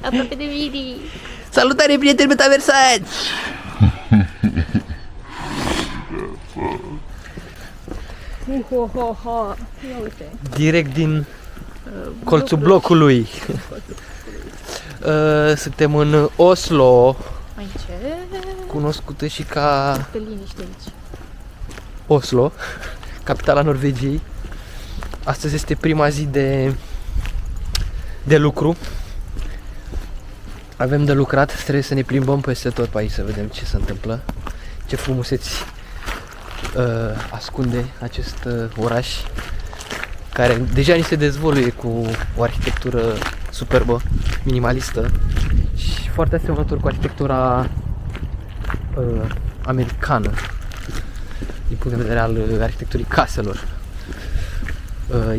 Aproape de Vidi. Salutare, prieteni metaversați! Ia uite. Direct din colțul blocului. Suntem în Oslo, Aici. cunoscută și ca Pe liniște aici. Oslo, capitala Norvegiei. Astăzi este prima zi de lucru. Avem de lucrat, trebuie să ne plimbăm peste tot pe aici să vedem ce se întâmplă, ce frumuseți ascunde acest oraș, care deja ni se dezvăluie cu o arhitectură superbă, minimalistă și foarte asemănător cu arhitectura americană din punct de vedere al arhitecturii caselor.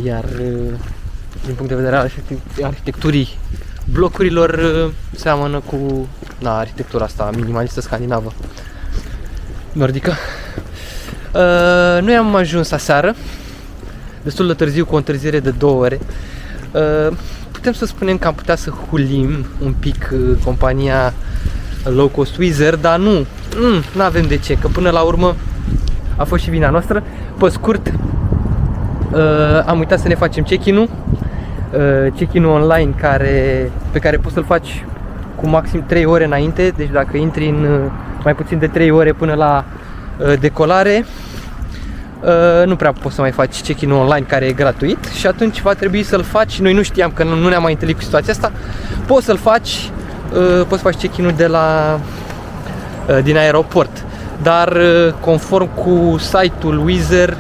Iar din punct de vedere al arhitecturii blocurilor seamănă cu arhitectura asta minimalistă scandinavă, nordică. Noi am ajuns aseară, destul de târziu, cu o întârziere de 2 ore. Putem să spunem că am putea să hulim un pic compania low cost Wizz Air, dar nu avem de ce, că până la urmă a fost și vina noastră. Pe scurt, am uitat să ne facem check-in-ul. Check-in-ul online pe care poți să-l faci cu maxim 3 ore înainte. Deci dacă intri în mai puțin de 3 ore până la decolare, nu prea poți să mai faci check-in-ul online, care e gratuit, și atunci va trebui să-l faci. Noi nu știam, că nu ne-am mai întâlnit cu situația asta. Poți să-l faci, poți să faci check-in-ul din aeroport, dar conform cu site-ul Wizz Air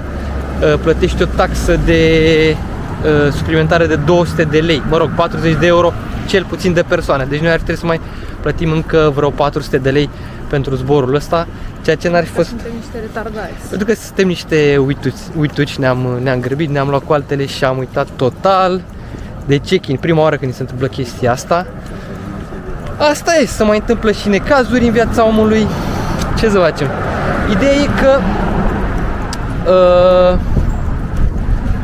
plătești o taxă de suplimentare de 200 de lei, mă rog, 40 de euro cel puțin de persoană. Deci noi ar trebui să mai plătim încă vreo 400 de lei pentru zborul ăsta, ceea ce n-ar fi fost... Suntem niște retardați. Pentru că suntem niște uituci, ne-am grăbit, ne-am luat cu altele și am uitat total de check-in. Prima oară când ni se întâmplă chestia asta. Asta e, se mai întâmplă și necazuri în viața omului. Ce să facem? Ideea e că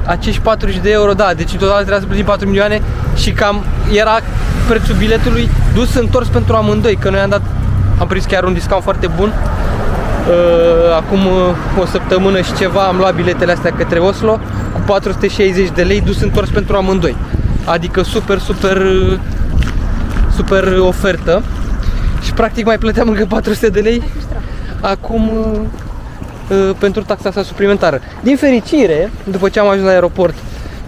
acești 40 de euro, da, deci în total trebuia să plătim 4 milioane și cam era prețul biletului dus întors pentru amândoi, că noi am prins chiar un discount foarte bun. Acum o săptămână și ceva am luat biletele astea către Oslo cu 460 de lei dus întors pentru amândoi. Adică super ofertă. Și practic mai plăteam încă 400 de lei acum pentru taxa asta suplimentară. Din fericire, după ce am ajuns la aeroport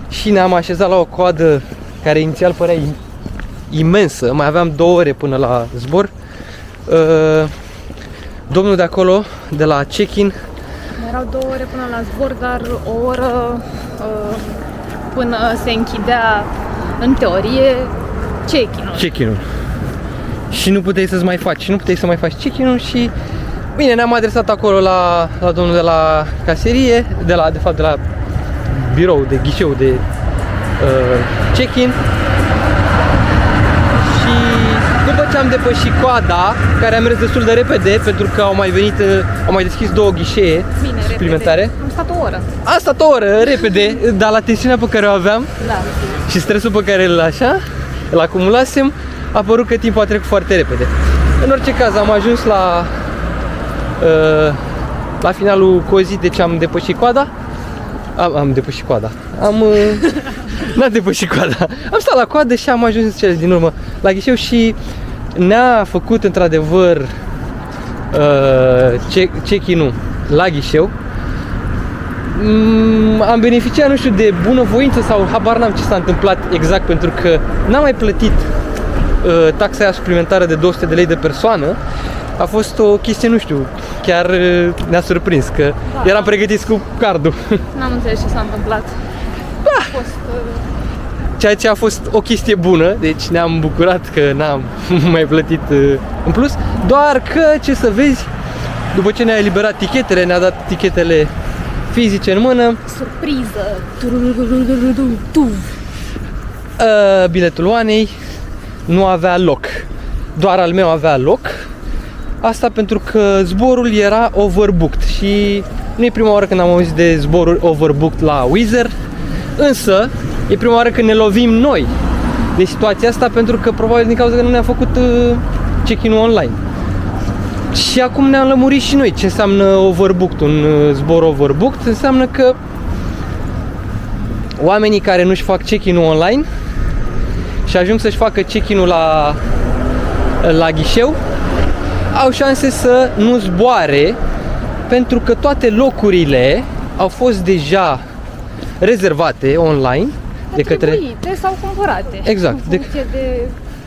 și ne-am așezat la o coadă care inițial părea imensă, mai aveam 2 ore până la zbor, domnul de acolo, de la check-in... Erau 2 ore până la zbor, dar o oră până se închidea, în teorie, check-in-ul. Și nu puteai să mai faci check-in-ul și... Bine, ne-am adresat acolo la domnul de la caserie, de la birou, de ghișeu de check-in. Și după ce am depășit coada, care a mers destul de repede, pentru că au mai deschis 2 ghișee suplimentare. Repede. Am stat o oră. Am stat o oră, repede, dar la tensiunea pe care o aveam, și stresul pe care îl acumulasem, a părut că timpul a trecut foarte repede. În orice caz, am ajuns la finalul cozii, deci am depășit coada. Am depășit coada. N-am depășit coada. Am stat la coadă și am ajuns în cele din urmă la ghișeu și ne-a făcut într-adevăr check-in-ul la ghișeu. Am beneficiat, nu știu, de bunăvoință sau habar n-am ce s-a întâmplat exact, pentru că n-am mai plătit taxa aia suplimentară de 200 de lei de persoană. A fost o chestie, nu știu, chiar ne-a surprins, că eram pregătiți cu cardul. N-am înțeles ce s-a întâmplat. Ceea ce a fost o chestie bună, deci ne-am bucurat că n-am mai plătit în plus. Doar că, ce să vezi, după ce ne-a eliberat tichetele, ne-a dat tichetele fizice în mână. Surpriză! Biletul Oanei nu avea loc, doar al meu avea loc. Asta pentru că zborul era overbooked și nu e prima oară când am auzit de zboruri overbooked la Wizz Air, însă e prima oară când ne lovim noi de situația asta, pentru că probabil din cauza că nu ne-a făcut check-in-ul online. Și acum ne-am lămurit și noi ce înseamnă overbooked, un zbor overbooked. Înseamnă că oamenii care nu-și fac check-in-ul online și ajung să-și facă check-in-ul la ghișeu au șanse să nu zboare, pentru că toate locurile au fost deja rezervate online de către... sau cumpărate. Exact. În funcție de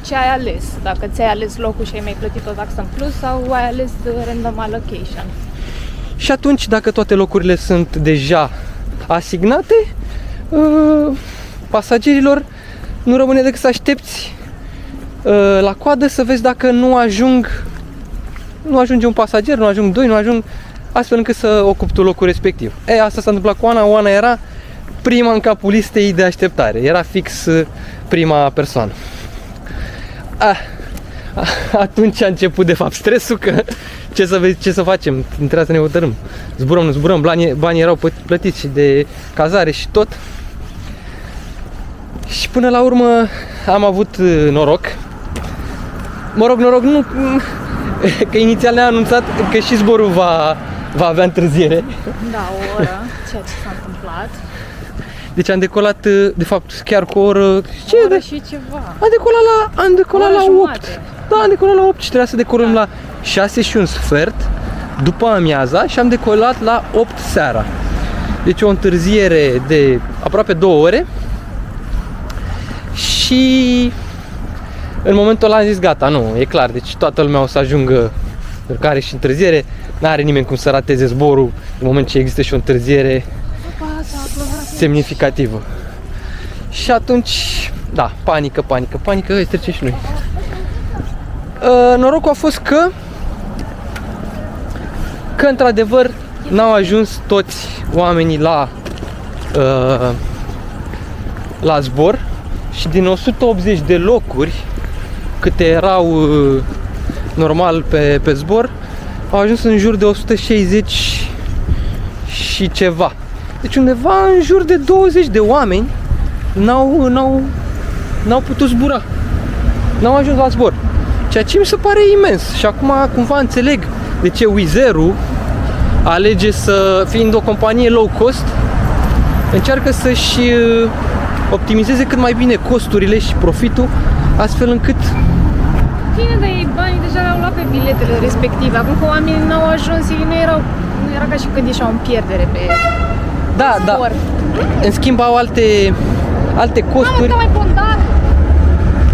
ce ai ales. Dacă ți-ai ales locul și ai mai plătit o taxă în plus sau ai ales random allocation. Și atunci, dacă toate locurile sunt deja asignate, pasagerilor nu rămâne decât să aștepți la coadă să vezi dacă nu ajunge un pasager, nu ajung doi, nu ajung, astfel încât să ocupi tu locul respectiv. Asta s-a întâmplat cu Ana. Oana era prima în capul listei de așteptare. Era fix prima persoană. Atunci a început de fapt stresul, că ce să facem? Trebuia să ne hotărâm. Zburăm, nu zburăm, banii erau plătiți și de cazare și tot. Și până la urmă am avut noroc. Mă rog, noroc nu, că inițial ne-a anunțat că și zborul va avea întârziere. Da, o oră, ceea ce s-a întâmplat. Deci am decolat, de fapt, chiar cu o oră... O oră și ceva. Am decolat la 8. Da, am decolat la 8 și trebuia să decolăm la 6 și un sfert după amiaza și am decolat la 8 seara. Deci o întârziere de aproape 2 ore. Și în momentul ăla am zis gata, nu, e clar, deci toată lumea o să ajungă, pentru că are și întârziere, n-are nimeni cum să rateze zborul în moment ce există și o întârziere semnificativă. Și atunci, da, panică, îi trece și noi. Norocul a fost că într-adevăr n-au ajuns toți oamenii la zbor și din 180 de locuri câte erau normal pe zbor, au ajuns în jur de 160 și ceva. Deci undeva în jur de 20 de oameni n-au putut zbura. N-au ajuns la zbor. Ceea ce mi se pare imens. Și acum cumva înțeleg de ce Wizz Air-ul alege să, fiind o companie low cost, încearcă să-și optimizeze cât mai bine costurile și profitul, astfel încât... Bine, dar ei banii deja le-au luat pe biletele respective. Acum că oamenii n-au ajuns, ei nu era ca și când ieșeau în pierdere pe sport. În schimb au alte costuri. Mai bondar.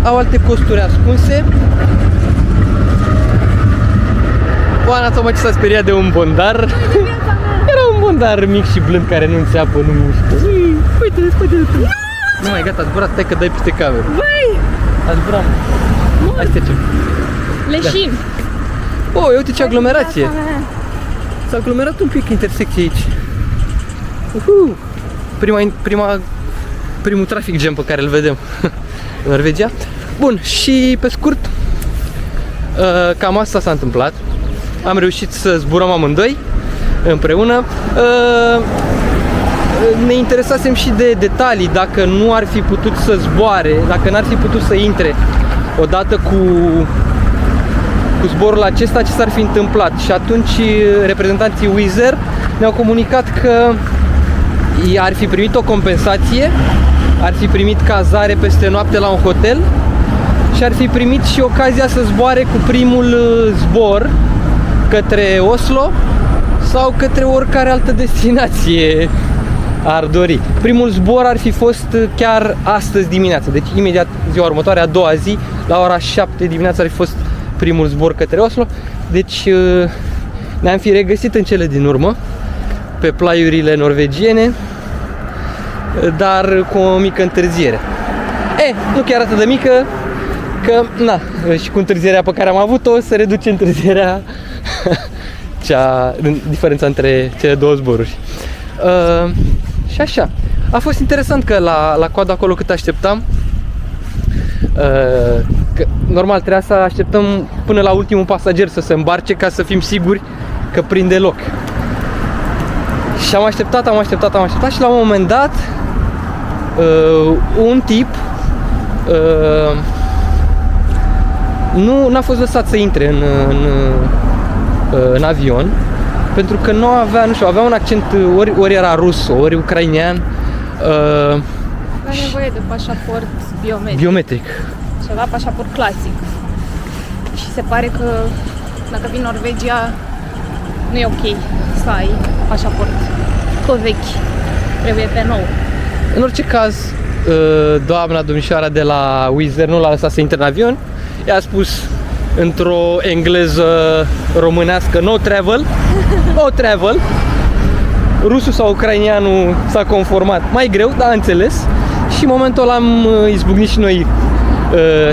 Au alte costuri ascunse. Oana tocmai ce s-a speriat de un bondar. Era un bondar mic și blând care nu înțeapă, nu mișcă. Uite. Nu mai gata, a zburat, stai că dai peste cameră. Băi! A zburat. Hai să trecem. Leșin. Oh, uite ce aglomerație. S-a aglomerat un pic intersecție aici. Primul trafic jam pe care îl vedem în Norvegia. Bun, și pe scurt, cam asta s-a întâmplat. Am reușit să zburăm amândoi împreună. Ne interesasem și de detalii, dacă nu ar fi putut să zboare, dacă n-ar fi putut să intre odată cu zborul acesta, ce s-ar fi întâmplat. Și atunci reprezentanții Wizz Air ne-au comunicat că ar fi primit o compensație, ar fi primit cazare peste noapte la un hotel și ar fi primit și ocazia să zboare cu primul zbor către Oslo sau către oricare altă destinație ar dori. Primul zbor ar fi fost chiar astăzi dimineață, deci imediat ziua următoare, a doua zi, la ora 7 dimineața ar fi fost primul zbor către Oslo. Deci ne-am fi regăsit în cele din urmă pe plaiurile norvegiene, dar cu o mică întârziere. Nu chiar atât de mică, că, și cu întârzierea pe care am avut-o, se reduce întârzierea, diferența între cele două zboruri. Și așa. A fost interesant că la coadă acolo cât așteptam, că normal trebuia să așteptăm până la ultimul pasager să se îmbarce ca să fim siguri că prinde loc. Și am așteptat și la un moment dat un tip Nu a fost lăsat să intre în avion, pentru că nu avea, nu știu, avea un accent, ori era rus, ori ucrainean. Avea nevoie de pașaport biometric. Și avea pașaport clasic. Și se pare că dacă vin Norvegia, nu e ok să ai pașaport tot vechi. Trebuie pe nou. În orice caz, doamna domnișoara de la Wizz Air nu l-a lăsat să intre în avion. I-a spus într-o engleză românească: no travel, no travel. Rusul sau ucrainianul s-a conformat mai greu, dar a înțeles. Și în momentul ăla am izbucnit și noi,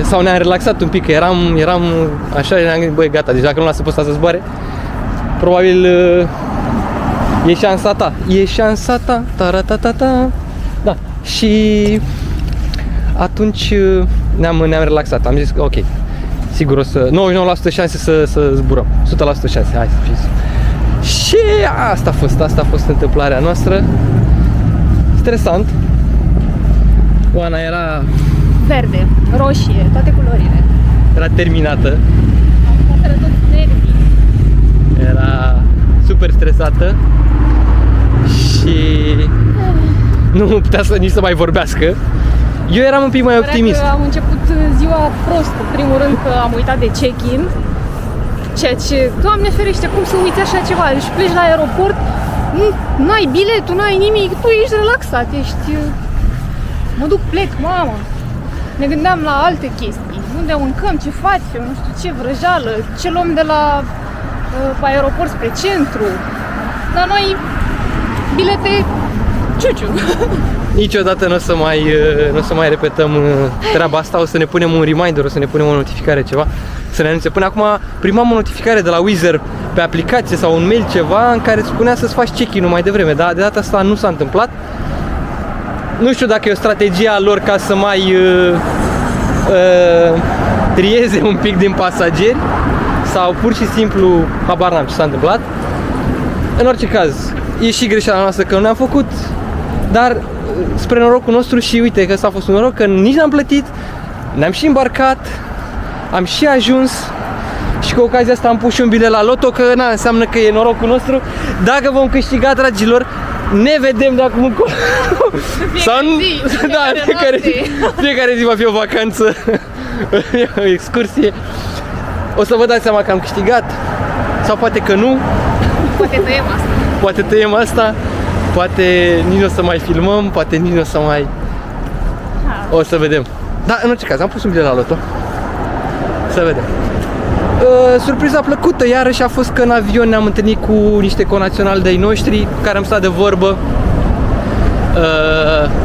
sau ne-am relaxat un pic, că eram așa, ne-am gândit, băi, gata, deci dacă nu lasă pe ăsta să zboare, probabil e șansa ta. E șansa ta, ta-ra-ta-ta-ta. Da, și atunci ne-am relaxat, am zis că ok, sigur o să, 99% șanse să zburăm, 100% șanse, hai să fiți. Și asta a fost întâmplarea noastră. Stresant. Oana era verde, roșie, toate culorile. Era terminată. Era tot nervii. Era super stresată și nu putea nici să mai vorbească. Eu eram un pic mai optimist. Că am început ziua prost. În primul rând că am uitat de check-in. Ceea ce, Doamne ferește, cum să uiți așa ceva? Deci pleci la aeroport, nu ai biletul, nu ai nimic, tu ești relaxat, mă duc, plec, mamă. Ne gândeam la alte chestii, unde mâncăm, ce facem, nu știu ce, vrăjeală, ce luăm de la aeroport spre centru. Dar noi, bilete, ciuciu. Niciodată nu o să mai repetăm treaba asta, o să ne punem un reminder, o să ne punem o notificare, ceva, să ne anunțe. Până acum primam o notificare de la Wizz Air pe aplicație sau un mail, ceva, în care spunea să-ți faci check-in-ul mai devreme, dar de data asta nu s-a întâmplat. Nu știu dacă e o strategie a lor ca să mai trieze un pic din pasageri sau pur și simplu habar n-am ce s-a întâmplat. În orice caz, e și greșeala noastră că nu ne-am făcut, dar spre norocul nostru și uite că ăsta a fost un noroc, că nici n-am plătit, ne-am și îmbarcat, am și ajuns și cu ocazia asta am pus și un bilet la loto, că na, înseamnă că e norocul nostru. Dacă vom câștiga, dragilor, ne vedem de acum încolo. Fiecare zi va fi o vacanță, o excursie. O să vă dați seama că am câștigat sau poate că nu. Poate tăiem asta. Poate nici nu o să mai filmăm, poate nici nu o să mai... O să vedem. Dar în orice caz, am pus un bilet la loto. Să vedem. Surpriza plăcută iarăși a fost că în avion ne-am întâlnit cu niște conaționali de-ai noștri cu care am stat de vorbă.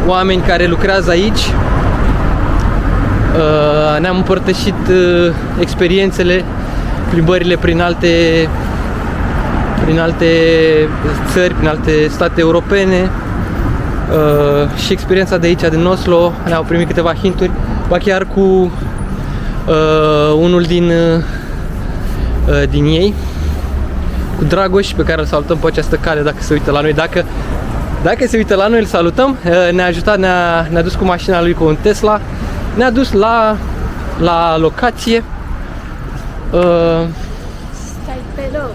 Oameni care lucrează aici. Ne-am împărtășit experiențele, plimbările prin alte țări, prin alte state europene, și experiența de aici, din Oslo. Ne-au primit câteva hinturi, ba chiar cu unul din ei, cu Dragoș, pe care îl salutăm pe această cale dacă se uită la noi. Dacă se uită la noi, îl salutăm. Ne-a ajutat, ne-a dus cu mașina lui, cu un Tesla, ne-a dus la locație. Stai pe loc.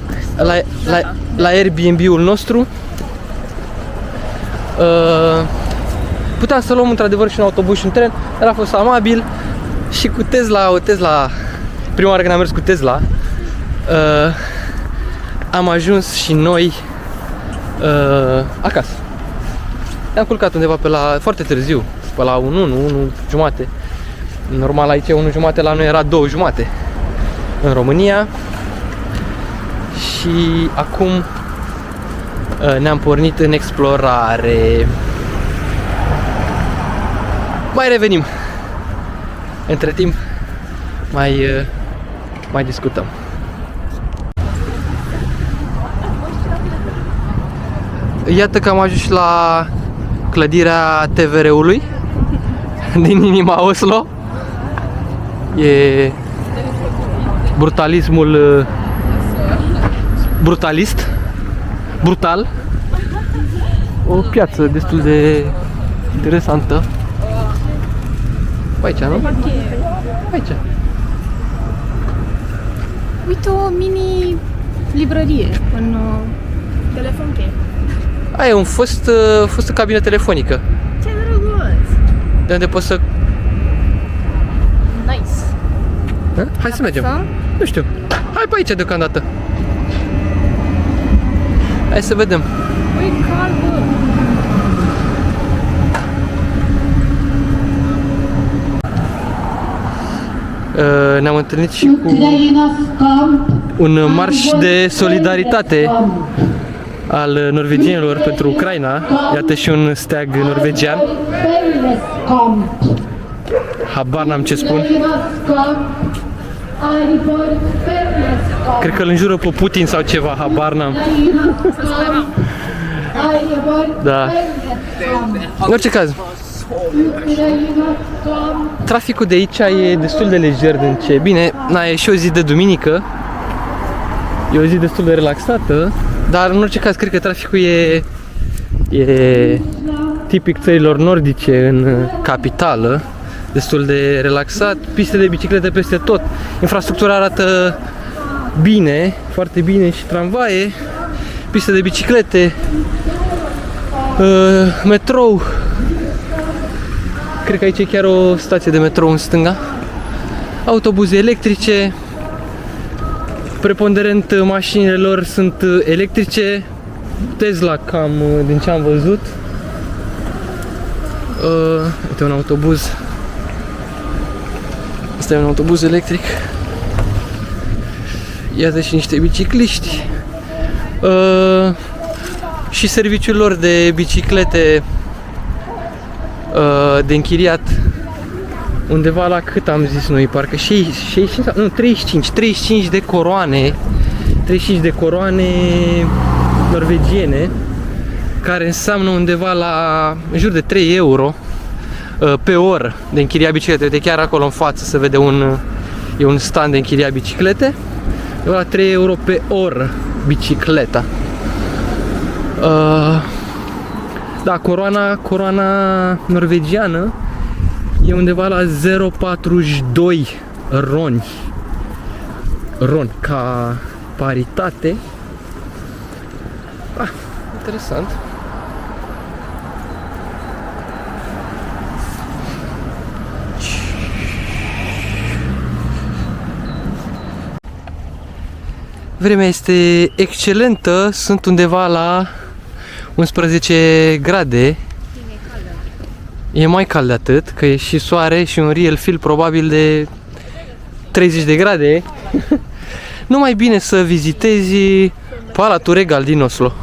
La Airbnb-ul nostru. Puteam să luăm într-adevăr și un autobuz și un tren, dar a fost amabil. Și cu Tesla, prima oară când am mers cu Tesla, am ajuns și noi acasă. Ne-am culcat undeva foarte târziu, pe la 1 jumate. Normal aici e 1:30, la noi era 2:30 în România. Și acum ne-am pornit în explorare. Mai revenim. Între timp mai discutăm. Iată că am ajuns la clădirea TVR-ului din inima Oslo. E brutalismul brutal. O piață destul de interesantă. Pe aici, nu? Pe aici. Uite o mini librărie în telefon cheie. Aia e fostă cabină telefonică. Ce drăguț! De unde poți să... Nice! Hai să mergem. Să? Nu știu. Hai pe aici deocamdată. Hai să vedem. Ui, cald, bă! Ne-am întâlnit și cu un marș de solidaritate al norvegienilor pentru Ucraina. Iată și un steag norvegian. Habar n-am ce spun. Cred că îl înjură pe Putin sau ceva, habar n-am. Da. În orice caz, traficul de aici e destul de lejer din ce. Bine, e și o zi de duminică. E o zi destul de relaxată. Dar în orice caz, cred că traficul e tipic țărilor nordice în capitală. Destul de relaxat, piste de biciclete peste tot. Infrastructura arată bine, foarte bine, și tramvaie, piste de biciclete, metrou. Cred că aici e chiar o stație de metrou în stânga. Autobuze electrice. Preponderent mașinile lor sunt electrice. Tesla, cam din ce am văzut. Uite un autobuz. Asta e un autobuz electric. Iată și niște bicicliști. Și serviciul lor de biciclete de închiriat undeva la cât am zis noi, parcă 65, nu, 35 de coroane. 35 de coroane norvegiene, care înseamnă undeva la în jur de 3 euro pe oră de închiriat biciclete. Uite, chiar acolo în față se vede e un stand de închiriat biciclete. De la 3 euro pe oră bicicleta. Da, coroana norvegiană e undeva la 0,42 roni. Ca paritate. Interesant. Vremea este excelentă, sunt undeva la 11 grade. E mai cald de atât, că e și soare și un real feel probabil de 30 de grade. Nu mai bine să vizitezi Palatul Regal din Oslo.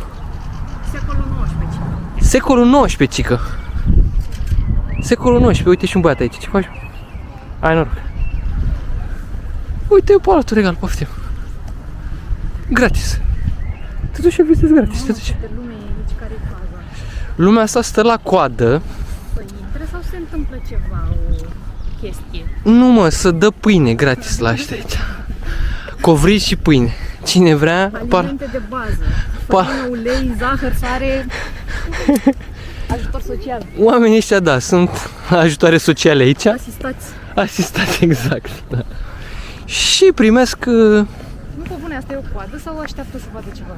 Secolul XIX, cică. Secolul XIX, uite și un băiat aici, ce faci? Ai noroc. Uite Palatul Regal, poftim. Gratis. Te duci și vizitezi gratis, te duci. Lumea asta stă la coadă. Păi, intră sau se întâmplă ceva, o chestie? Nu mă, să dă pâine gratis la ăștia aici. Covrici și pâine. Cine vrea, alimente de bază. Făină, ulei, zahăr, sare. Ajutor social. Oamenii ăștia, da, sunt ajutoare sociale aici. Asistați, exact, da. Și primesc... Nu pe bune, asta e o coadă sau așteaptă să vadă ceva?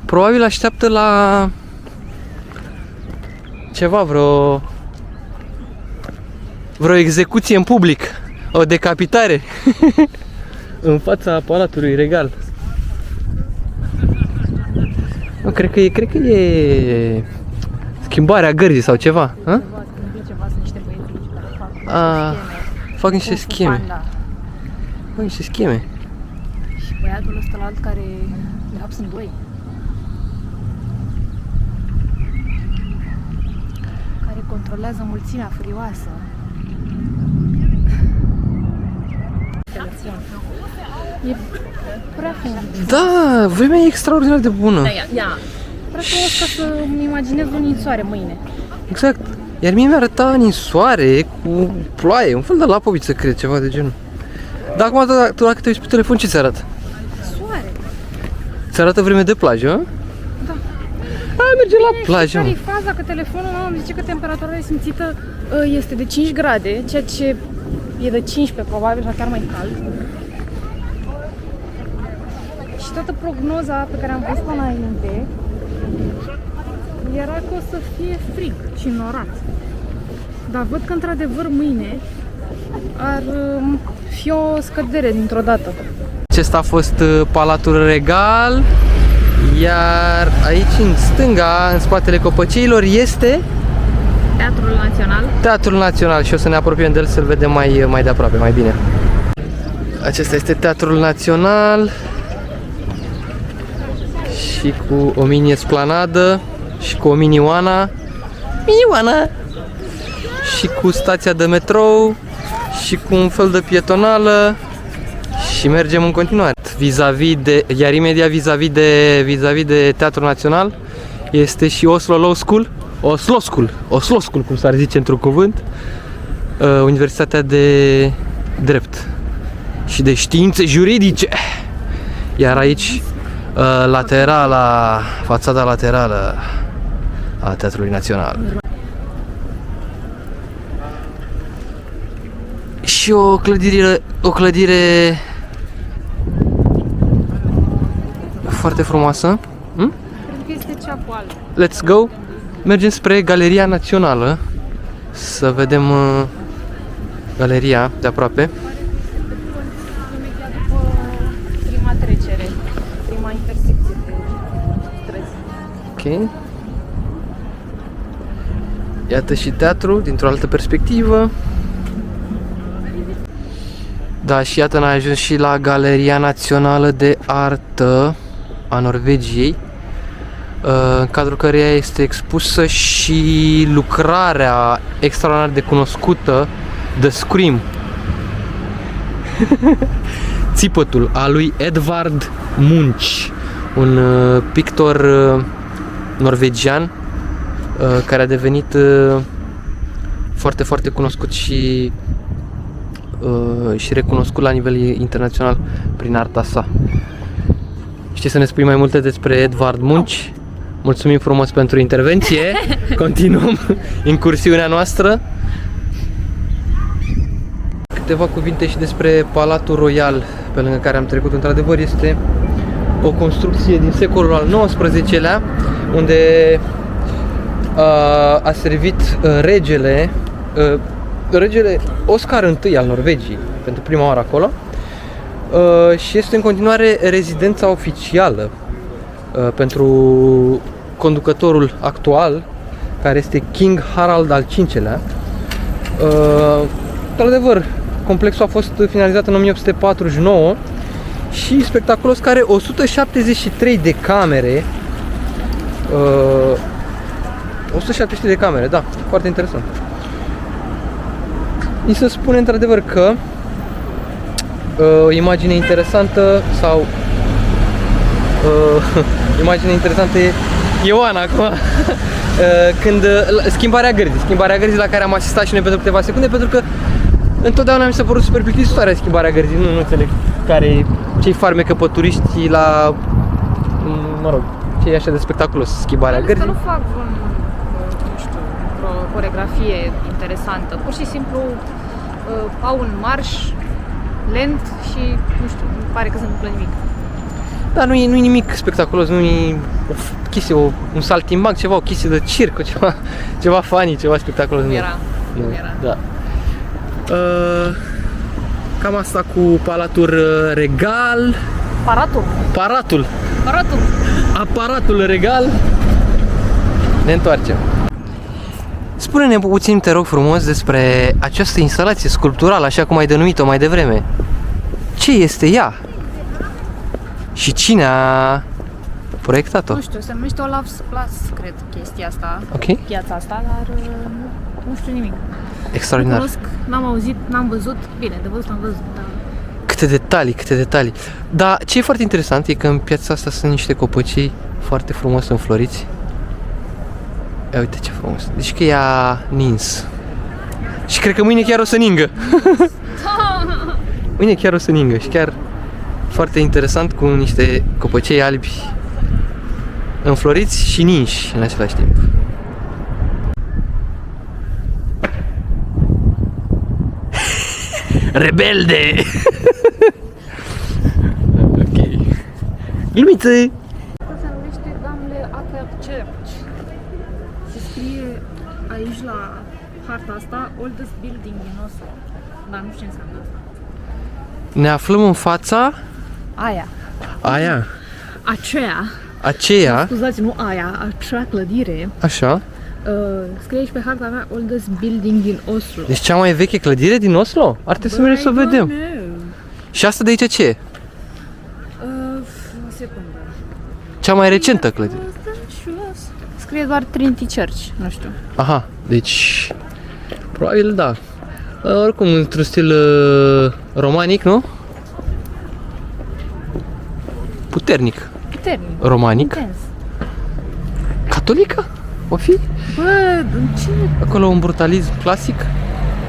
Probabil așteaptă la... ceva, vreo execuție în public. O decapitare. În fața Palatului Regal. Nu, cred că e schimbarea gărzii sau ceva. Ceva, sunt niște băieți care fac niște scheme. Fac niște scheme. Și băiatul ăsta la alt care, de fapt, sunt doi. Care controlează mulțimea furioasă. E prea frumos. Da, vremea e extraordinar de bună. Ia. Prea frumos ca să-mi imaginez un ninsoare mâine. Exact. Iar mie mi-arăta ninsoare cu ploaie, un fel de lapoviță, cred, ceva de genul. Dar acum, tu dacă te uiți pe telefon, ce ți arată? Soare. Ți arată vreme de plajă, a? Da. merge la plajă. Care e faza că telefonul meu zice că temperatura resimțită este de 5 grade, ceea ce e de 15 probabil, sau chiar mai cald. Și toată prognoza pe care am văzut-o înainte era că o să fie frig și norat. Dar văd că într-adevăr mâine ar fi o scădere dintr-o dată. Acesta a fost Palatul Regal, iar aici în stânga, în spatele copăceilor, este Teatrul Național. Teatrul Național și o să ne apropiem de el să-l vedem mai de aproape, mai bine. Acesta este Teatrul Național și cu o mini-esplanadă și cu o mini-oana și cu stația de metrou și cu un fel de pietonală și mergem în continuare. Iar imediat vis-a-vis de Teatrul Național este și Oslo School, cum s-ar zice într-un cuvânt, Universitatea de Drept și de Științe Juridice. Iar aici fațada laterală a Teatrului Național. Și o clădire foarte frumoasă. Cred că este cea cu alb. Let's go! Mergem spre Galeria Națională să vedem galeria de aproape. Imediat după prima trecere, prima intersecție de străzi. Ok. Iată și teatru dintr-o altă perspectivă. Da, și iată, ne-a ajuns și la Galeria Națională de Artă a Norvegiei, în cadrul căreia este expusă și lucrarea extraordinar de cunoscută The Scream, Țipătul, a lui Edvard Munch, un pictor norvegian care a devenit foarte, foarte cunoscut și recunoscut la nivel internațional prin arta sa. Știi să ne spui mai multe despre Edvard Munch? Mulțumim frumos pentru intervenție. Continuăm incursiunea noastră. Câteva cuvinte și despre Palatul Royal pe lângă care am trecut. Într-adevăr, este o construcție din secolul al XIX-lea, unde a servit regele Oscar I al Norvegiei pentru prima oară acolo, și este în continuare rezidența oficială pentru conducătorul actual, care este King Harald al V-lea. Într-adevăr, complexul a fost finalizat în 1849 și spectaculos, că are 173 de camere. 173 de camere, da, foarte interesant. Ni se spune într-adevăr că imagine interesantă sau imagine interesantă e Ioana acum când schimbarea gărzii la care am asistat și noi pentru câteva secunde, pentru că întotdeauna mi s-a părut super plictisitoare schimbarea gărzii. Nu înțeleg ce-i farmecă pe turiștii la, mă rog, ce e așa de spectaculos schimbarea gărzii. Nu fac vreo coreografie interesantă, pur și simplu au un marș lent și nu știu, îmi pare că se întâmplă nimic. Da, nu e nimic spectaculos, nu e o chestie, un saltimbanc, ceva, o chestie de circ, ceva funny, ceva spectaculos. Nu era. Da. Cam asta cu Palatul Regal. Aparatul Regal. Ne întoarcem. Spune-ne puțin, te rog frumos, despre această instalație sculpturală, așa cum ai denumit-o mai devreme. Ce este ea? Și cine a proiectat-o? Nu știu, se numește Olavs Plads, cred, chestia asta, piața asta, dar nu știu nimic. Extraordinar. Nu cunosc, n-am auzit, n-am văzut, bine, de văzut am văzut, dar... Câte detalii. Dar ce e foarte interesant e că în piața asta sunt niște copăcei foarte frumos înfloriți. Ia uite ce frumos. Deci că i-a nins. Și cred că mâine chiar o să ningă. Mâine chiar o să ningă și chiar foarte interesant, cu niște copăcei albi înfloriți și ninși în același timp. Rebelde! Ok. Glumiță! Asta se numește Gamle Acker Church. Se scrie aici la harta asta Oldest Building din Oslo. Dar nu știu ce înseamnă asta. Ne aflăm în fața Aia. aia, Aceea. aceea, Scuzați, nu aia, acea clădire. așa. Scrie aici pe harta mea Oldest Building din Oslo. Deci cea mai veche clădire din Oslo? Ar trebui să mergem să o vedem. Și asta de aici ce e? O secundă. Cea mai recentă clădire. Scrie doar Trinity Church, nu știu. Aha, deci probabil da. Oricum într-un stil romanic, nu? Puternic. Puternic. Romanic. Intens. Catolică? O fi? Bă, ce? Acolo un brutalism clasic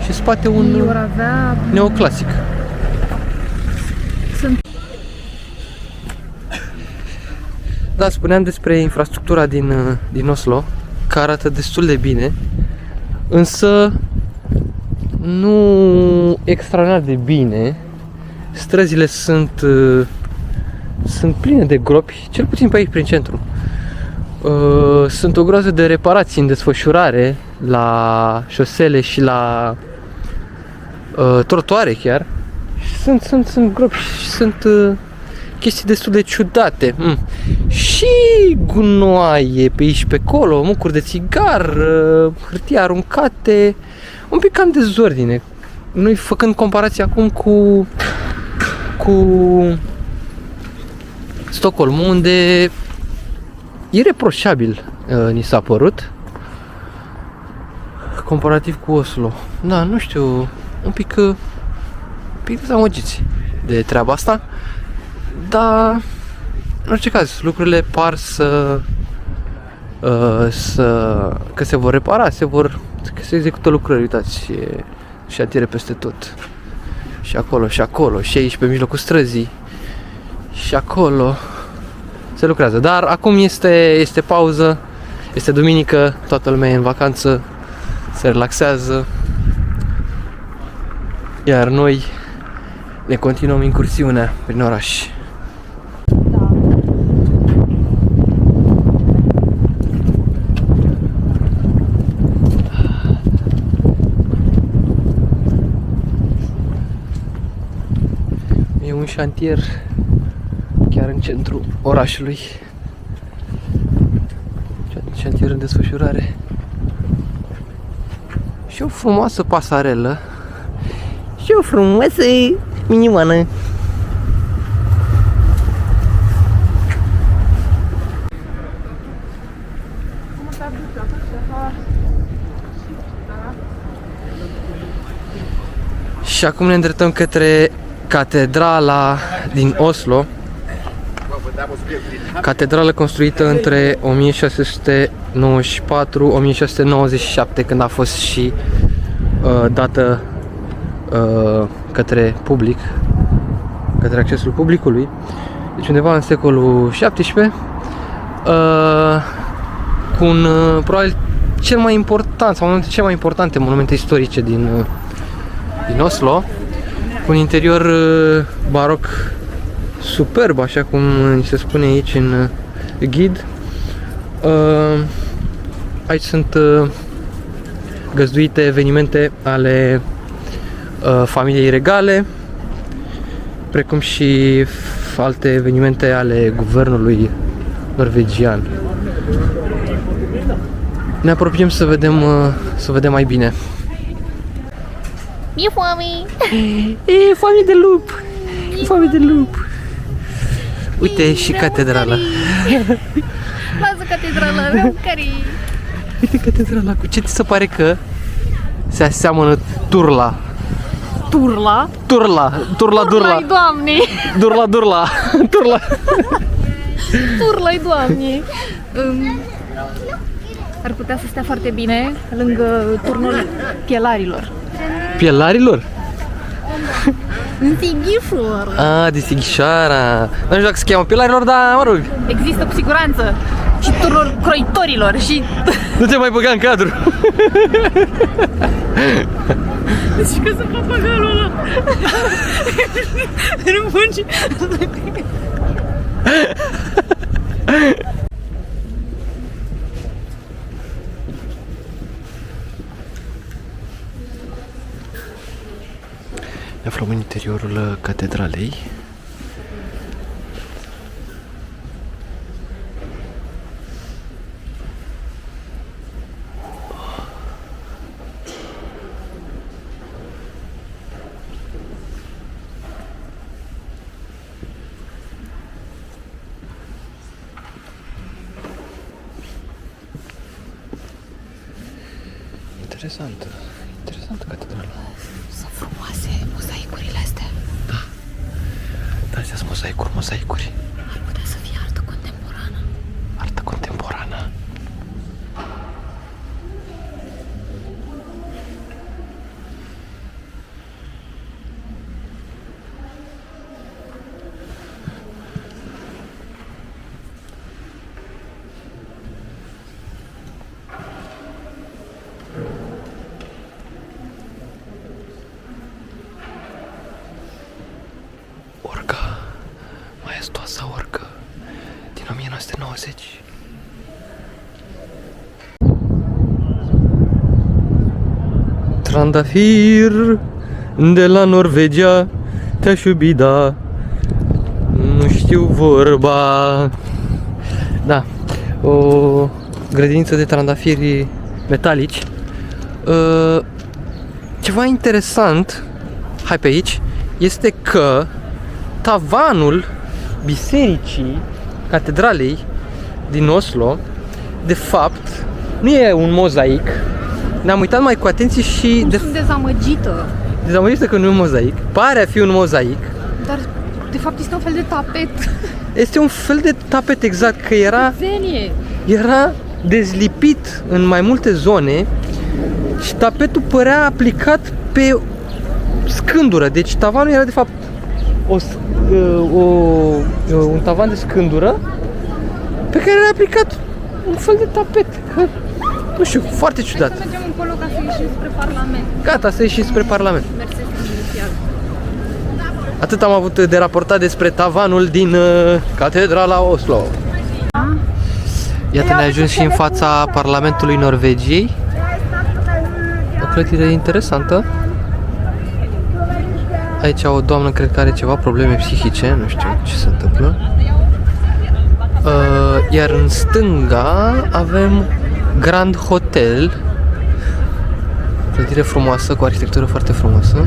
și în spate un Vor avea... neoclasic. Sunt... Da, spuneam despre infrastructura din Oslo, că arată destul de bine, însă nu extraordinar de bine. Străzile sunt pline de gropi, cel puțin pe aici prin centru. Sunt o groază de reparații în desfășurare la șosele și la trotuare chiar. Sunt gropi și sunt chestii destul de ciudate. Și gunoaie pe aici pe acolo, mucuri de țigar, hârtie aruncate, un pic cam dezordine. Noi făcând comparație acum cu Stockholm, unde e reproșabil, ni s-a părut, comparativ cu Oslo. Da, nu știu, un pic dezamăgiți de treaba asta, dar în orice caz, lucrurile par că se vor repara, că se execută lucrări, uitați, e șantiere peste tot. Și acolo, și acolo, și aici pe mijlocul străzii, și acolo se lucrează. Dar acum este pauză, este duminică, toată lumea e în vacanță, se relaxează, iar noi ne continuăm incursiunea prin oraș. E un șantier chiar în centrul orașului. Șantier în desfășurare. Și o frumoasă pasarelă. Și o frumoasă minioană. Și acum ne îndreptăm către catedrala din Oslo. Catedrală construită între 1694-1697, când a fost și dată către public, către accesul publicului. Deci undeva în secolul XVII, cu un probabil cel mai important sau unul dintre cele mai importante monumente istorice din Oslo, cu un interior baroc superb, așa cum se spune aici în ghid. Aici sunt găzduite evenimente ale familiei regale, precum și alte evenimente ale guvernului norvegian. Ne apropiem să vedem mai bine. Mi-e foame! E foame de lup! E foame de lup! Uite și catedrala. Lasă catedrala, vreau curry! Uite catedrala, cu ce ți se pare că se aseamănă Turla? Turla? Turla! Turla-i, Doamne! Turla! Turla-i, Doamne! Ar putea să stea foarte bine lângă turnul pielarilor. Pielarilor? În Sighișoara. Ah, de Sighișoara. Nu știu dacă se cheamă Pielarilor, dar mă rog. Există cu siguranță. și tuturor croitorilor și... Nu te mai băga în cadru! Deci că sunt papagalul ăla. Rămânci. Ne aflăm în interiorul catedralei. Interesantă catedrală. Sunt frumoase mozaicurile astea. Da, astea sunt mozaicuri. Ar putea să fie artă contemporană. Artă contemporană. Maestoasa orcă din 1990. Trandafir de la Norvegia, te-aș iubi, da. Nu știu vorba. Da, o grădiniță de trandafiri metalici. Ceva interesant, hai pe aici, este că tavanul bisericii catedralei din Oslo, de fapt, nu e un mozaic. Ne-am uitat mai cu atenție și Sunt dezamăgită. dezamăgită că nu e un mozaic. Pare a fi un mozaic. Dar de fapt este un fel de tapet. Este un fel de tapet, exact, că era dezlipit în mai multe zone și tapetul părea aplicat pe scândură. Deci tavanul era de fapt un tavan de scândură pe care era aplicat un fel de tapet. Nu știu, foarte ciudat. Hai să mergem încolo ca să ieșim spre Parlament. Gata, să ieșim spre Parlament. Mersi inițial. Atât am avut de raportat despre tavanul din Catedrala Oslo. Iată, ne-a ajuns și în fața Parlamentului Norvegiei. O clădire interesantă. Aici o doamnă cred că are ceva probleme psihice, nu știu ce se întâmplă. Iar în stânga avem Grand Hotel. Clădire frumoasă, cu arhitectură foarte frumoasă.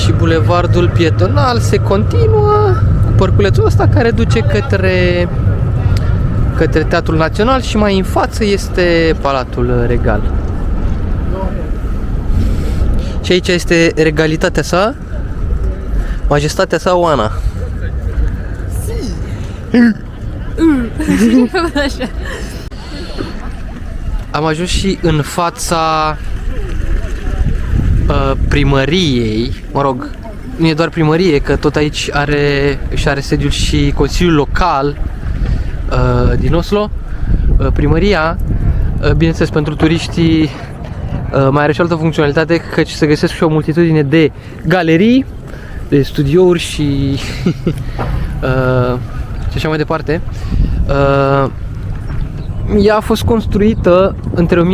Și bulevardul pietonal se continuă cu parculețul ăsta care duce către Teatrul Național și mai în față este Palatul Regal. Și aici este regalitatea sa, majestatea sa Oana. Am ajuns și în fața primăriei, mă rog, nu e doar primărie, că tot aici își are sediul și Consiliul Local din Oslo. Primăria, bineînțeles, pentru turiștii mai are și o altă funcționalitate, căci se găsesc și o multitudine de galerii, de studiouri și așa mai departe. Ea a fost construită între 1931-1950.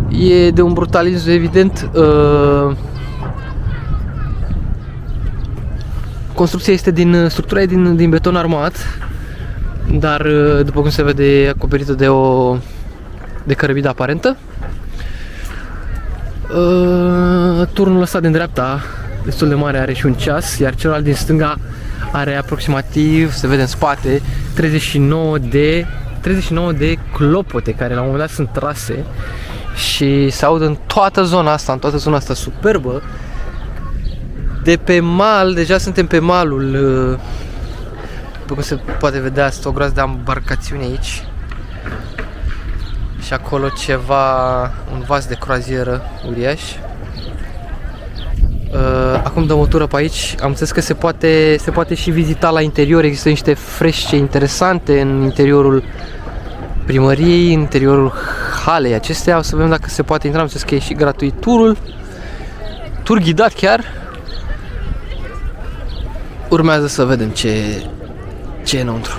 E de un brutalism evident. Construcția este structura e din beton armat, dar după cum se vede e acoperită de cărămidă aparentă. Turnul ăsta din dreapta, destul de mare, are și un ceas, iar celălalt din stânga are aproximativ, se vede în spate, 39 de clopote care la un moment dat sunt trase și se aud în toată zona asta, superbă. De pe mal, deja suntem pe malul, după cum se poate vedea, sunt o groază de embarcațiuni aici. Și acolo un vas de croazieră uriaș. Acum dăm o tură pe aici. Am înțeles că se poate și vizita la interior. Există niște frește interesante în interiorul primăriei, în interiorul halei acestea. O să vedem dacă se poate intra. Am înțeles că e și gratuit turul. Tur ghidat chiar. Urmează să vedem ce e înăuntru.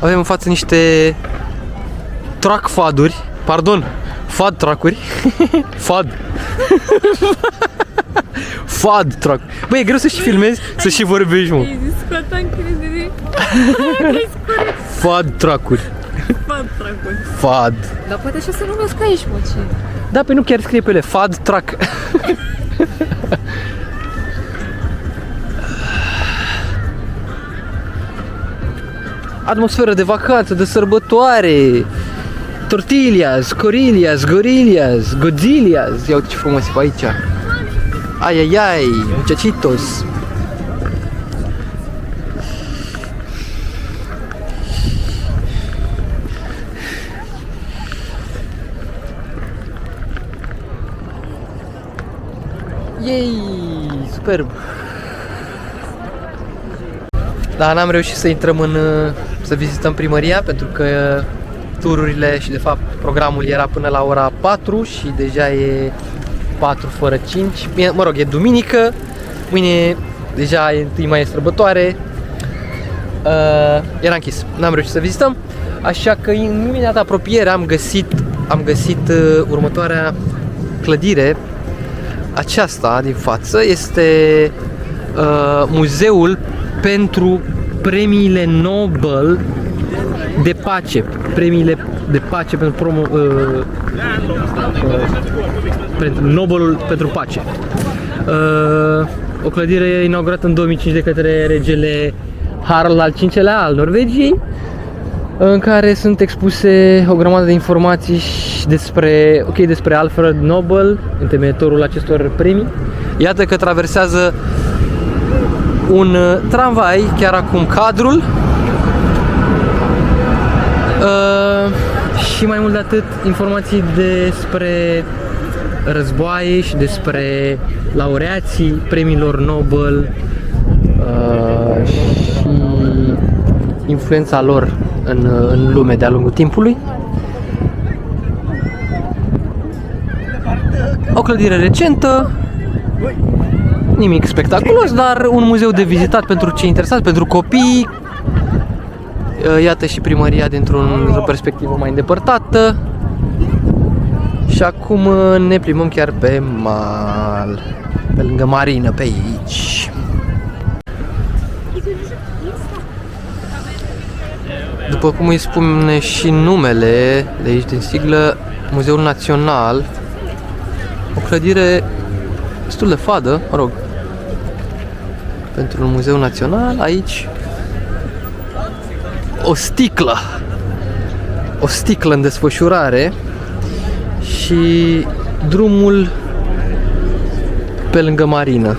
Avem în față niște track faduri, pardon, fad track-uri. Fad. Fad track. Băi, e greu să și filmezi, să și vorbești, mă. Fad track-uri. Fad track-uri. Fad. Dar poate așa se numesc aici, mă, ce? Da, pe nu chiar scrie pe ele, fad track. Atmosferă de vacanță, de sărbătoare. Tortillas, corillas, gorillas, godzillas. Ia uite ce frumos e pe aici. Ai, ai, ai, muchachitos. Yay, superb. Dar n-am reușit să intrăm să vizităm primăria pentru că tururile și de fapt programul era până la ora 4 și deja e 4 fără 5. Mă rog, e duminică, mâine deja e 1 mai sărbătoare. Era închis, n-am reușit să vizităm, așa că în imediată apropiere am găsit următoarea clădire. Aceasta din față este muzeul pentru premiile Nobel de pace, premiile de pace pentru Nobelul pentru pace. O clădire inaugurată în 2005 de către regele Harald al V-lea al Norvegiei, în care sunt expuse o grămadă de informații despre Alfred Nobel, întemeietorul acestor premii. Iată că traversează un tramvai, chiar acum cadrul. Și mai mult de atât, informații despre războaie și despre laureații premiilor Nobel și influența lor în lume de-a lungul timpului. O clădire recentă, nimic spectaculos, dar un muzeu de vizitat pentru cei interesați, pentru copii. Iată și primăria dintr-o perspectivă mai îndepărtată. Și acum ne plimbăm chiar pe mal, pe lângă marină, pe aici. După cum îi spune și numele de aici din siglă, Muzeul Național, o clădire destul de fadă, mă rog, pentru un muzeu național. Aici o sticlă în desfășurare și drumul pe lângă marină.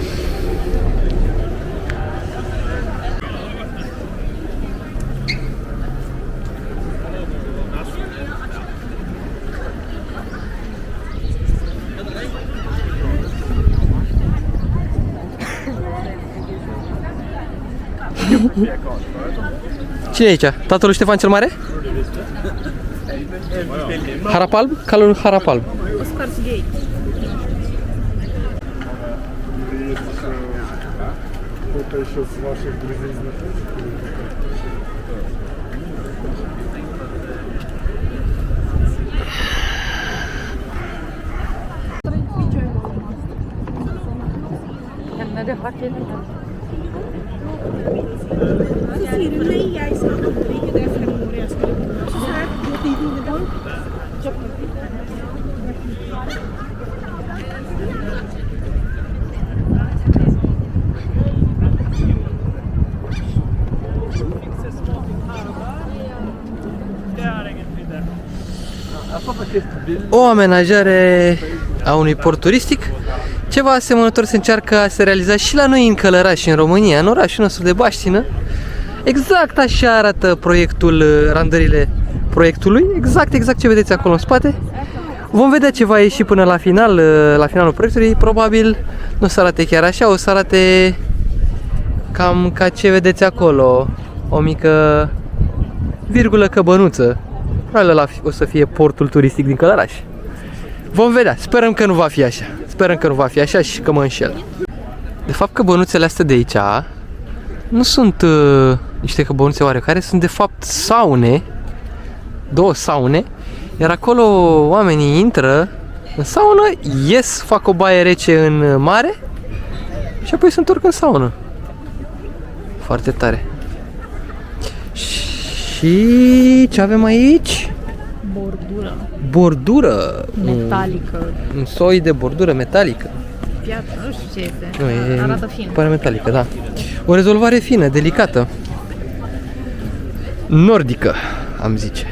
Cine e aici? Tatăl lui Ștefan cel Mare? Harapalb? Calul Harapalb. Oscar's Gate. o amenajare a unui port turistic. Ceva asemănător se încearcă a se realiza și la noi în Călăraș, în România, în orașul nostru de Baștină. Exact așa arată proiectul, randările proiectului, exact ce vedeți acolo în spate. Vom vedea ce va ieși până la final, la finalul proiectului. Probabil nu o să arate chiar așa, o să arate cam ca ce vedeți acolo, o mică virgulă căbănuță. Probabil o să fie portul turistic din Călăraș. Vom vedea, sperăm că nu va fi așa. Sperăm că nu va fi așa și că mă înșel. De fapt, căbănuțele astea de aici nu sunt niște căbănuțe oarecare, sunt de fapt saune, 2 saune, iar acolo oamenii intră în saună, ies, fac o baie rece în mare și apoi se întorc în saună. Foarte tare. Și ce avem aici? Bordură Bordură metalică. Un soi de bordură metalică. Piatră, nu știu ce este. Nu, Arată fin. Pare metalică, da. O rezolvare fină, delicată. Nordică, am zice.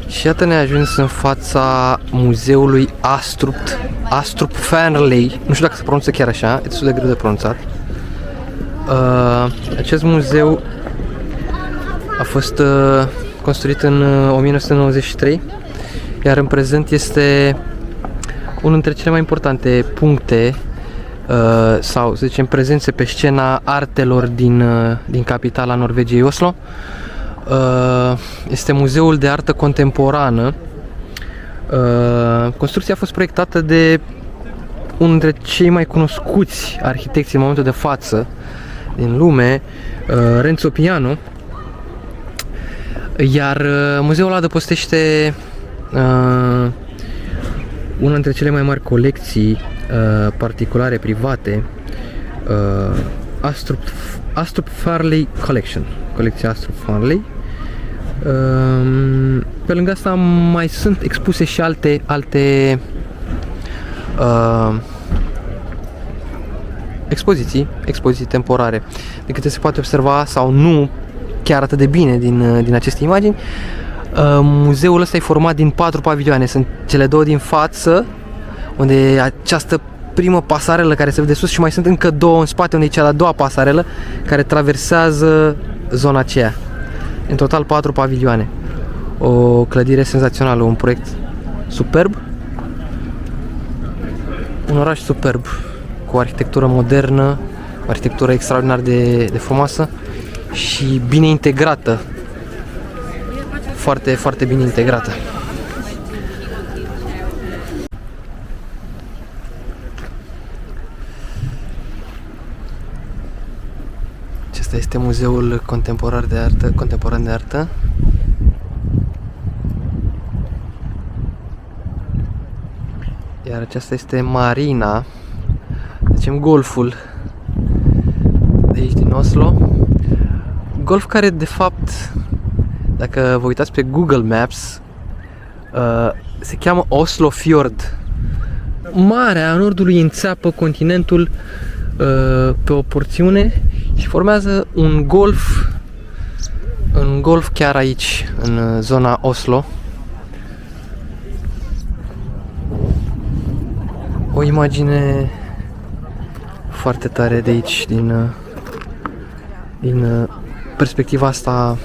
Și iată ne-a ajuns în fața muzeului Astrup Fearnley. Nu știu dacă se pronunță chiar așa, e destul de greu de pronunțat. Acest muzeu a fost construit în 1993, iar în prezent este unul dintre cele mai importante puncte sau, să zicem, prezențe pe scena artelor din capitala Norvegiei, Oslo. Este Muzeul de Artă Contemporană. Construcția a fost proiectată de unul dintre cei mai cunoscuți arhitecți în momentul de față din lume, Renzo Piano. Iar muzeul adăpostește una dintre cele mai mari colecții particulare, private, Astrup Fearnley Collection, colecția Astrup Fearnley. Pe lângă asta mai sunt expuse și alte expoziții temporare. De câte se poate observa, sau nu chiar atât de bine din aceste imagini, muzeul ăsta e format din 4 pavilioane. Sunt cele 2 din față, unde e această primă pasarelă care se vede sus, și mai sunt încă 2 în spate, unde e cea de-a doua pasarelă care traversează zona aceea. În total 4 pavilioane. O clădire senzațională, un proiect superb, un oraș superb, cu o arhitectură modernă, o arhitectură extraordinar de frumoasă și bine integrată. Foarte, foarte bine integrată. Acesta este Muzeul Contemporan de Artă. Iar aceasta este marina, zicem golful de aici din Oslo. Golf care, de fapt, dacă vă uitați pe Google Maps, se cheamă Oslo Fjord. Marea Nordului înțeapă continentul pe o porțiune și formează un golf chiar aici, în zona Oslo. O imagine foarte tare de aici, din perspectiva asta.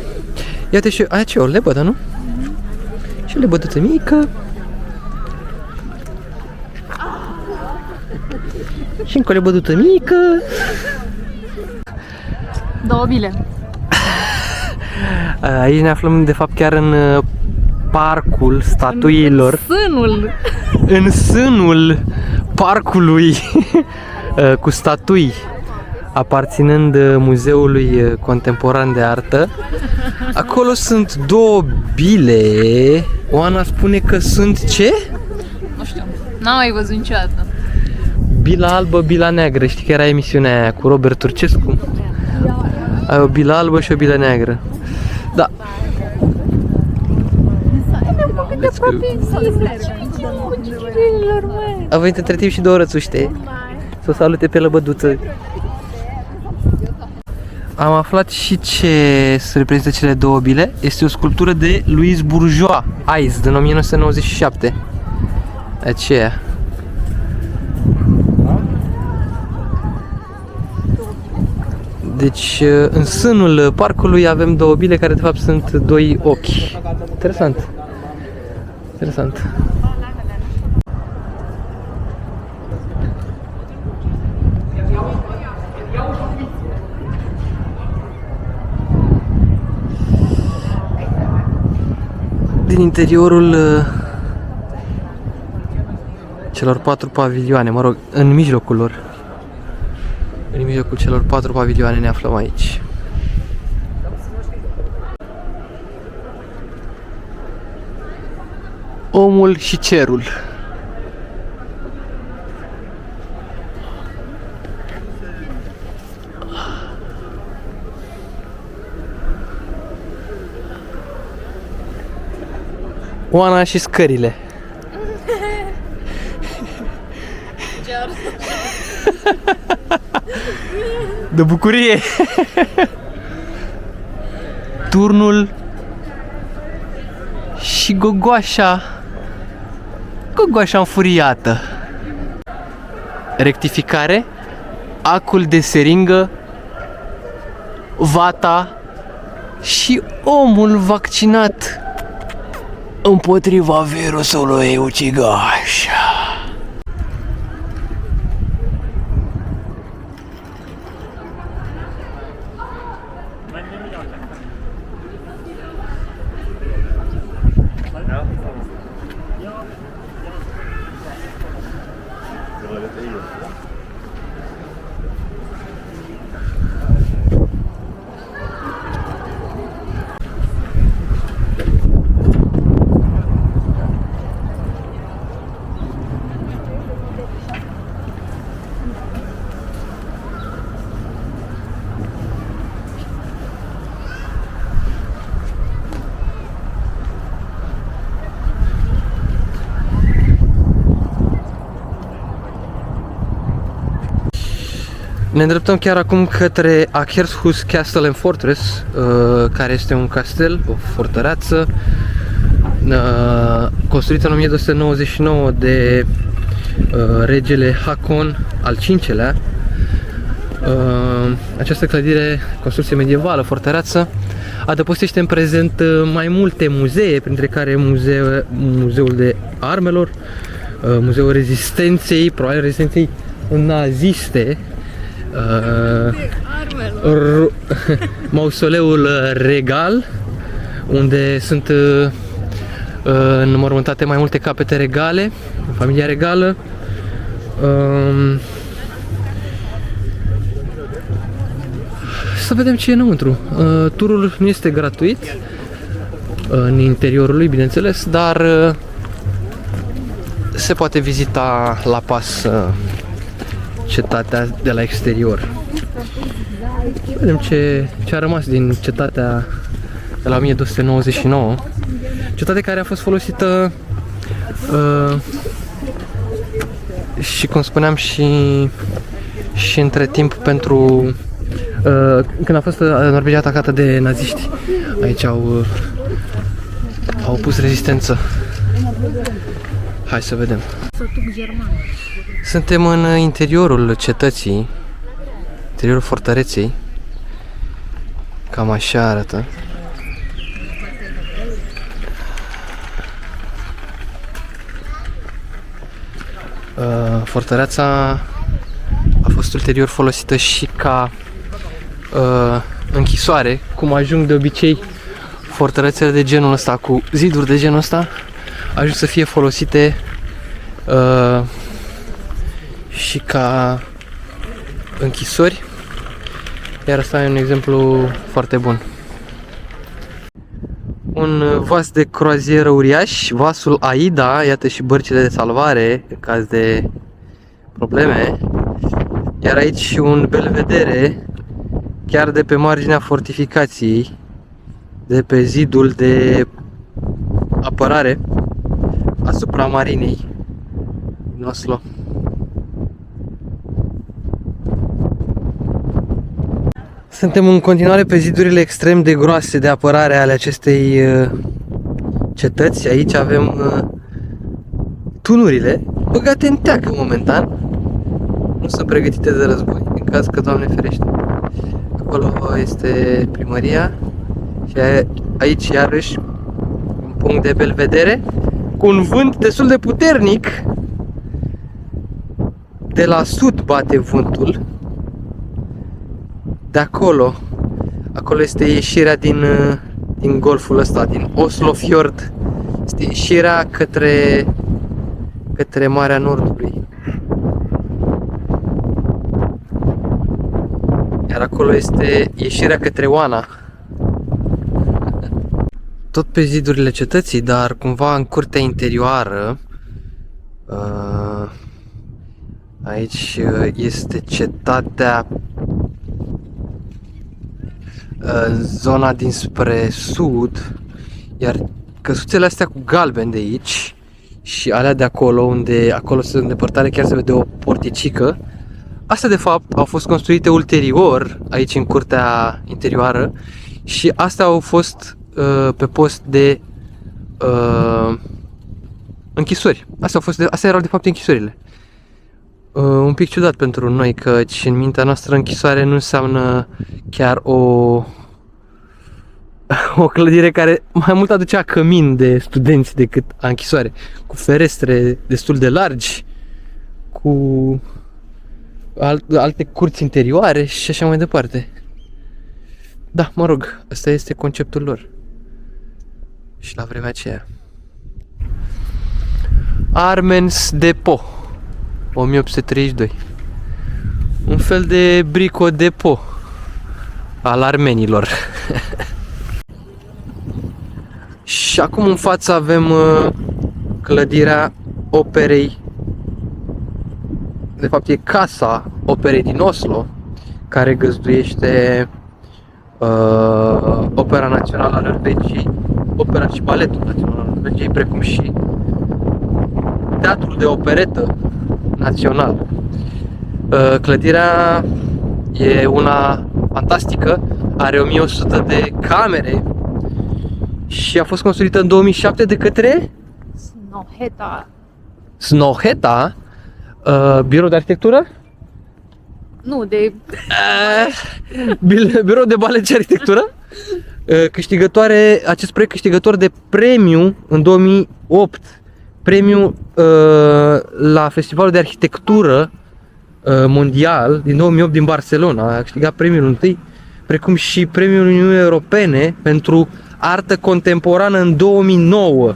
Iată, și aici e o lebădă, nu? Și o lebăduță mică. Și încă o lebăduță mică. 2 bile. Aici ne aflăm, de fapt, chiar în parcul statuilor. În sânul parcului cu statui aparținând Muzeului Contemporan de Artă. Acolo sunt 2 bile. Oana spune că sunt ce? Nu știu, n-am mai văzut niciodată. Bila albă, bila neagră. Știi că era emisiunea aia cu Robert Turcescu? Ai o bilă albă și o bilă neagră. Da. A venit între timp și 2 rățuște să o salute pe lăbăduță. Am aflat și ce se reprezintă cele două bile. Este o sculptură de Louis Bourgeois, Ice, din 1997. Aceea. Deci, în sânul parcului avem două bile care de fapt sunt doi ochi. Interesant. Interesant. Din interiorul celor 4 pavilioane, mă rog, în mijlocul lor. În mijlocul celor 4 pavilioane ne aflăm aici. Omul și cerul. Oana și scările. De bucurie. Turnul și gogoașa. Gogoașa înfuriată. Rectificare. Acul de seringă. Vata și omul vaccinat împotriva virusului ucigaș. Ne îndreptăm chiar acum către Akershus Castle and Fortress, care este un castel, o fortăreață, construită în 1299 de regele Hakon al V-lea. Această clădire, construcție medievală, fortăreață, adăpostește în prezent mai multe muzee, printre care Muzeul de Armelor, Muzeul Rezistenței, probabil rezistenței naziste, Mausoleul Regal, unde sunt înmormântate mai multe capete regale, familia regală. Să vedem ce e înăuntru. Turul nu este gratuit în interiorul lui, bineînțeles, dar se poate vizita la pas cetatea de la exterior. Vedem ce a rămas din cetatea de la 1299. Cetate care a fost folosită și, cum spuneam, și între timp pentru când a fost Norvegia atacată de naziști. Aici au pus rezistență. Hai să vedem. Suntem în interiorul cetății, interiorul fortăreței. Cam așa arată. Fortăreața a fost ulterior folosită și ca închisoare, cum ajung de obicei fortărețele de genul ăsta, cu ziduri de genul ăsta, ajung să fie folosite și ca închisori, iar asta e un exemplu foarte bun. Un vas de croazieră uriaș, vasul Aida, iată și bărcile de salvare în caz de probleme, iar aici un belvedere chiar de pe marginea fortificației, de pe zidul de apărare asupra marinei din Oslo. Suntem în continuare pe zidurile extrem de groase de apărare ale acestei cetăți. Aici avem tunurile băgate în teacă momentan. Nu sunt pregătite de război, în caz că Doamne ferește. Acolo este primăria și aici iarăși un punct de belvedere cu un vânt destul de puternic. De la sud bate vântul. De acolo este ieșirea din golful ăsta, din Oslo Fjord. Este ieșirea către Marea Nordului. Iar acolo este ieșirea către Oana. Tot pe zidurile cetății, dar cumva în curtea interioară. Aici este cetatea, zona dinspre sud, iar căsuțele astea cu galben de aici și alea de acolo, unde acolo sunt îndepărtare, chiar se vede o porticică. Astea de fapt au fost construite ulterior aici în curtea interioară și astea au fost pe post de închisori. Astea erau de fapt închisorile. Un pic ciudat pentru noi, căci în mintea noastră închisoare nu înseamnă chiar o clădire care mai mult aducea cămin de studenți decât a închisoare, cu ferestre destul de largi, cu alte curți interioare și așa mai departe. Da, mă rog, ăsta este conceptul lor. Și la vremea aceea. Armens Depot 1832. Un fel de brico depot al armenilor. Și acum în față avem clădirea operei. De fapt e casa operei din Oslo, care găzduiește Opera Națională a Norvegiei, Opera și Baletul Național al Norvegiei, precum și Teatrul de Operetă Național. Clădirea e una fantastică, are 1100 de camere și a fost construită în 2007 de către Snohetta, birou de arhitectură? Nu, de... Birou de balet și arhitectură? Acest proiect câștigător de premiu în 2008, premiu la Festivalul de Arhitectură Mondial din 2008 din Barcelona. A câștigat premiul întâi, precum și premiul Uniunii Europene pentru artă contemporană în 2009.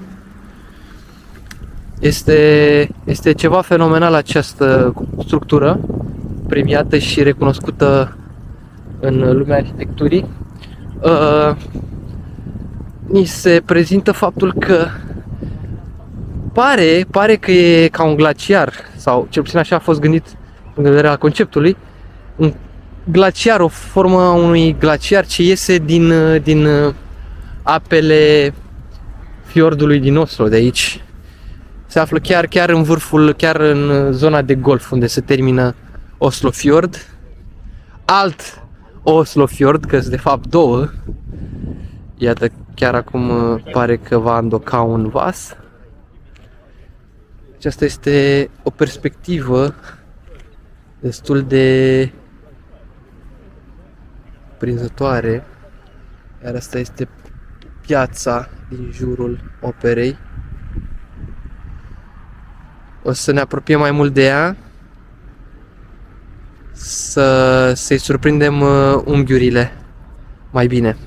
Este ceva fenomenal această structură, premiată și recunoscută în lumea arhitecturii. Ni se prezintă faptul că pare că e ca un glaciar, sau cel puțin așa a fost gândit în vedere al conceptului, un glaciar, o formă a unui glaciar ce iese din apele fiordului din Oslo, de aici. Se află chiar în vârful, chiar în zona de golf, unde se termină Oslo Fjord. Alt Oslo Fjord, că sunt de fapt două. Iată, chiar acum pare că va îndoca un vas. Aceasta este o perspectivă destul de prinzătoare. Iar asta este piața din jurul operei. O să ne apropiem mai mult de ea, să-i surprindem unghiurile mai bine.